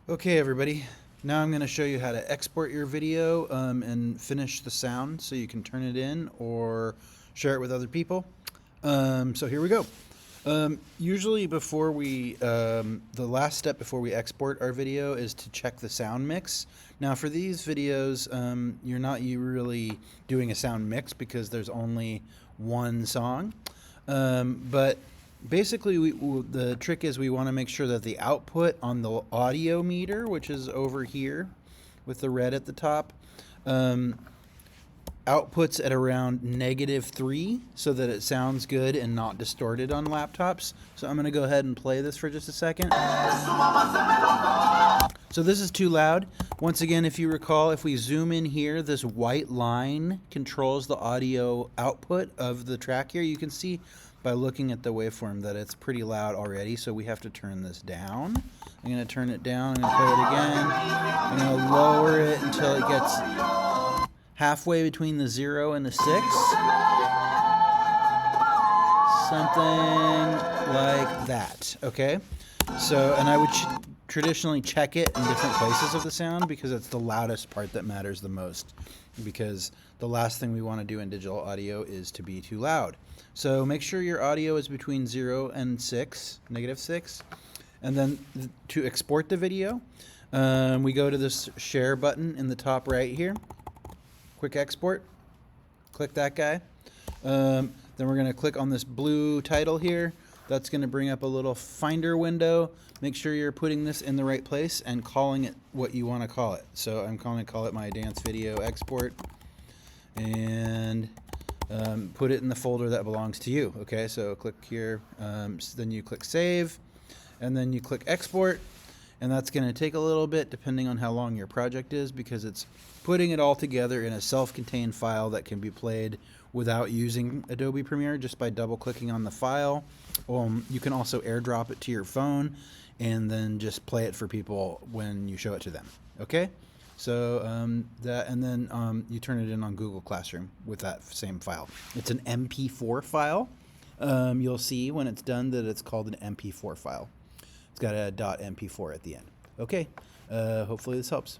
Okay, everybody. Now I'm going to show you how to export your video and finish the sound so you can turn it in or share it with other people. So here we go. Usually before the last step before we export our video is to check the sound mix. Now for these videos, you're not really doing a sound mix because there's only one song. But basically, the trick is we want to make sure that the output on the audio meter, which is over here with the red at the top, outputs at around -3 so that it sounds good and not distorted on laptops. So I'm going to go ahead and play this for just a second. So this is too loud. Once again, if you recall, if we zoom in here, this white line controls the audio output of the track here. You can see by looking at the waveform that it's pretty loud already, so we have to turn this down. I'm going to turn it down, I'm going to play it again. I'm going to lower it until it gets halfway between the 0 and the 6. Something like that, okay? So, and I would traditionally check it in different places of the sound because it's the loudest part that matters the most, because the last thing we want to do in digital audio is to be too loud. So make sure your audio is between 0 and 6, -6. And then to export the video, we go to this share button in the top right here. Quick export. Click that guy. Then we're going to click on this blue title here. That's going to bring up a little finder window. Make sure you're putting this in the right place and calling it what you want to call it. So I'm going to call it my dance video export. And put it in the folder that belongs to you. Okay, so click here, then you click save, and then you click export, and that's going to take a little bit depending on how long your project is, because it's putting it all together in a self-contained file that can be played without using Adobe Premiere just by double-clicking on the file. You can also airdrop it to your phone and then just play it for people when you show it to them. Okay? So and then you turn it in on Google Classroom with that same file. It's an MP4 file. You'll see when it's done that it's called an MP4 file. It's got a .mp4 at the end. Okay, hopefully this helps.